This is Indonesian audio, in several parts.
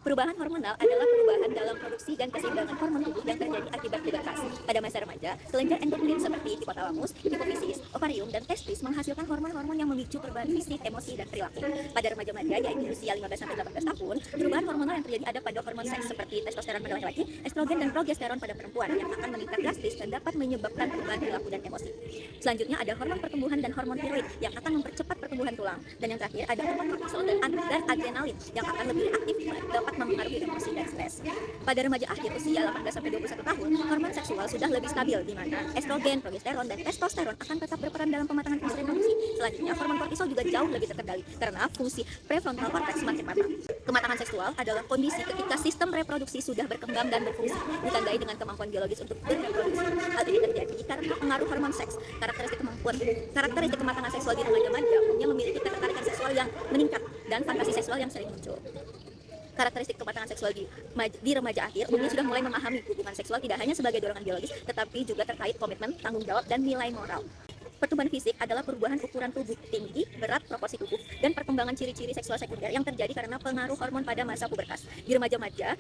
Perubahan hormonal adalah perubahan dalam produksi dan keseimbangan hormon tubuh yang terjadi akibat pubertas. Pada masa remaja, kelenjar endokrin seperti hipotalamus, hipofisis, ovarium, dan testis menghasilkan hormon-hormon yang memicu perubahan fisik, emosi, dan perilaku. Pada remaja-remaja, yaitu usia 15-18 tahun, perubahan hormonal yang terjadi ada pada hormon seks seperti testosteron pada laki-laki, estrogen, dan progesteron pada perempuan yang akan meningkat drastis dan dapat menyebabkan perubahan perilaku dan emosi. Selanjutnya ada hormon pertumbuhan dan hormon tiroid yang akan mempercepat pertumbuhan tulang. Dan yang terakhir ada hormon kortisol dan adrenalin yang akan lebih aktif dapat mempengaruhi emosi dan stres. Pada remaja akhir usia 18-21 tahun, hormon seksual sudah lebih stabil di mana estrogen, progesteron, dan testosteron akan tetap berperan dalam pematangan fungsi reproduksi. Selanjutnya, hormon kortisol juga jauh lebih terkendali karena fungsi prefrontal cortex semakin matang. Kematangan seksual adalah kondisi ketika sistem reproduksi sudah berkembang dan berfungsi, ditandai dengan kemampuan biologis untuk berreproduksi. Hal ini terjadi karena pengaruh hormon seks. Karakteristik kematangan seksual di remaja-remaja umumnya memiliki ketertarikan seksual yang meningkat dan fantasi seksual yang sering muncul. Karakteristik kematangan seksual di remaja akhir umumnya sudah mulai memahami hubungan seksual tidak hanya sebagai dorongan biologis, tetapi juga terkait komitmen, tanggung jawab, dan nilai moral. Pertumbuhan fisik adalah perubahan ukuran tubuh, tinggi, berat, proporsi tubuh, dan perkembangan ciri-ciri seksual sekunder yang terjadi karena pengaruh hormon pada masa pubertas. Di remaja-remaja,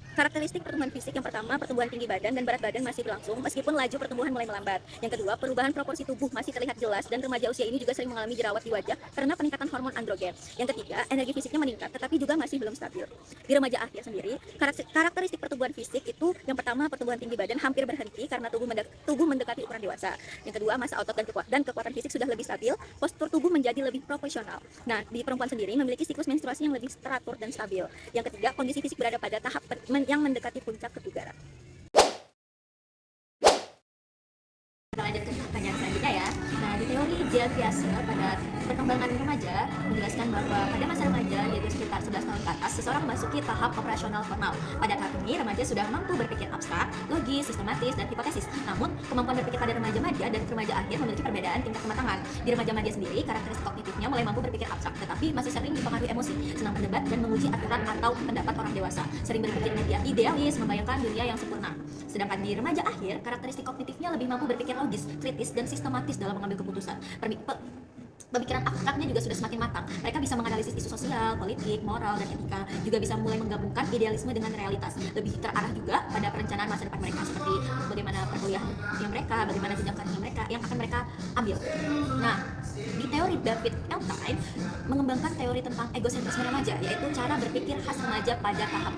karakteristik pertumbuhan fisik yang pertama, pertumbuhan tinggi badan dan berat badan masih berlangsung meskipun laju pertumbuhan mulai melambat. Yang kedua, perubahan proporsi tubuh masih terlihat jelas dan remaja usia ini juga sering mengalami jerawat di wajah karena peningkatan hormon androgen. Yang ketiga, energi fisiknya meningkat tetapi juga masih belum stabil. Di remaja akhir sendiri, karakteristik pertumbuhan fisik itu yang pertama, pertumbuhan tinggi badan hampir berhenti karena tubuh mendekati ukuran dewasa. Yang kedua, massa otot dan kekuatan fisik sudah lebih stabil, postur tubuh menjadi lebih proporsional. Nah, di perempuan sendiri memiliki siklus menstruasi yang lebih teratur dan stabil. Yang ketiga, kondisi fisik berada pada tahap yang mendekati puncak kebugaran. Kita lanjut ke pertanyaan selanjutnya ya. Nah, di teori J. Piaget pada perkembangan remaja menjelaskan bahwa pada masa remaja, yaitu sekitar 11 tahun ke atas, seseorang memasuki tahap operasional formal. Pada tahap ini, remaja sudah mampu berpikir abstrak, logis, sistematis, dan hipotesis. Namun, kemampuan berpikir pada remaja-remaja dan remaja akhir memiliki perbedaan tingkat kematangan. Di remaja-remaja sendiri, karakteristik kognitifnya mulai mampu berpikir abstrak, tetapi masih sering dipengaruhi emosi, senang berdebat, dan menguji aturan atau pendapat orang dewasa. Sering berpikir idealis, membayangkan dunia yang sempurna. Sedangkan di remaja akhir, karakteristik kognitifnya lebih mampu berpikir logis, kritis, dan sistematis dalam mengambil keputusan. Pemikiran abstraknya juga sudah semakin matang. Mereka bisa menganalisis isu sosial, politik, moral, dan etika. Juga bisa mulai menggabungkan idealisme dengan realitas. Lebih terarah juga pada perencanaan masa depan mereka, seperti bagaimana perkuliahan mereka, bagaimana jenjang karir mereka yang akan mereka ambil. Nah, di teori David Elkind mengembangkan teori tentang egosentrisme remaja, yaitu cara berpikir khas remaja pada tahap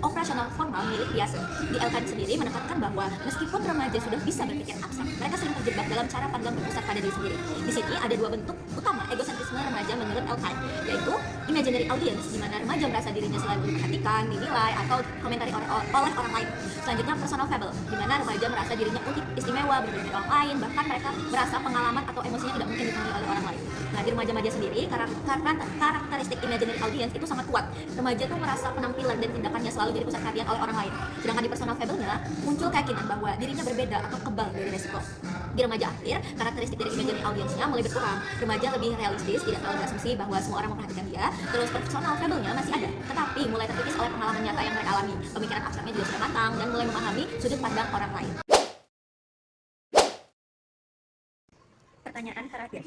operasional formal milik Piaget. Di Elkind sendiri menekankan bahwa meskipun remaja sudah bisa berpikir abstrak, mereka sering terjebak dalam cara pandang berpusat pada diri sendiri. Di sini ada dua bentuk utama egosentrisme remaja menurut Elkind, yaitu imaginary audience, di mana remaja merasa dirinya selalu diperhatikan, dinilai, atau komentari oleh orang lain. Selanjutnya personal fable, di mana remaja merasa dirinya unik, istimewa, berbeda dari orang lain, bahkan mereka merasa pengalaman atau emosinya tidak mungkin dipengaruhi oleh orang lain. Nah, di remaja-remaja sendiri, karakteristik imaginary audience itu sangat kuat. Remaja tuh merasa penampilan dan tindakannya selalu jadi pusat perhatian oleh orang lain. Sedangkan di personal fable-nya muncul keyakinan bahwa dirinya berbeda atau kebal dari resiko. Di remaja akhir, karakteristik dari imaginary audience-nya mulai berkurang. Remaja lebih realistis, tidak terlalu berasumsi bahwa semua orang memperhatikan dia. Terus personal fable-nya masih ada, tetapi mulai terkikis oleh pengalaman nyata yang mereka alami. Pemikiran abstraknya juga sudah matang dan mulai memahami sudut pandang orang lain. Pertanyaan terakhir.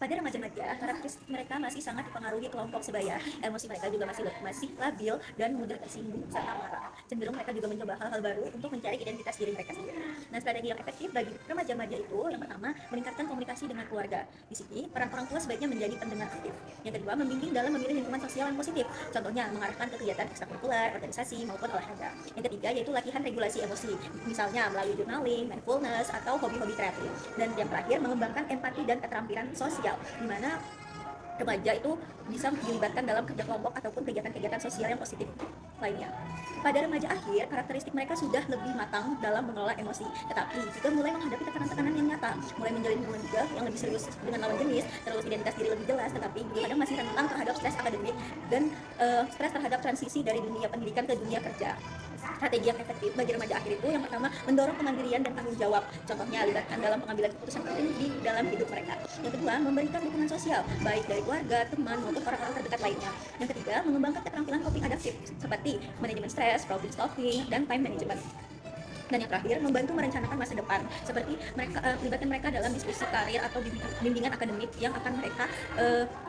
Pada remaja-remaja, karakteristik mereka masih sangat dipengaruhi kelompok sebaya. Emosi mereka juga masih labil dan mudah tersinggung serta marah. Cenderung mereka juga mencoba hal-hal baru untuk mencari identitas diri mereka sendiri. Nah, strategi yang efektif bagi remaja-remaja itu yang pertama, meningkatkan komunikasi dengan keluarga. Di sini, peran orang tua sebaiknya menjadi pendengar aktif. Yang kedua, membimbing dalam memilih lingkungan sosial yang positif. Contohnya, mengarahkan ke kegiatan ekstrakurikuler, organisasi, maupun olahraga. Yang ketiga, yaitu latihan regulasi emosi. Misalnya, melalui journaling, mindfulness, atau hobi-hobi kreatif. Dan yang terakhir, mengembangkan empati dan keterampilan sosial, di mana remaja itu bisa dilibatkan dalam kerja kelompok ataupun kegiatan-kegiatan sosial yang positif lainnya. Pada remaja akhir, karakteristik mereka sudah lebih matang dalam mengelola emosi, tetapi juga mulai menghadapi tekanan-tekanan yang nyata, mulai menjalin hubungan juga yang lebih serius dengan lawan jenis, terus identitas diri lebih jelas, tetapi kadang masih rentan terhadap stres akademik dan stres terhadap transisi dari dunia pendidikan ke dunia kerja. Strategi yang efektif bagi remaja akhir itu yang pertama, mendorong kemandirian dan tanggung jawab. Contohnya, libatkan dalam pengambilan keputusan penting di dalam hidup mereka. Yang kedua, memberikan dukungan sosial, baik dari keluarga, teman, maupun orang-orang terdekat lainnya. Yang ketiga, mengembangkan keterampilan coping adaptif, seperti manajemen stres, problem solving, dan time management. Dan yang terakhir, membantu merencanakan masa depan, seperti melibatkan mereka dalam diskusi karir atau bimbingan akademik yang akan mereka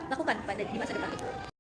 lakukan di masa depan itu.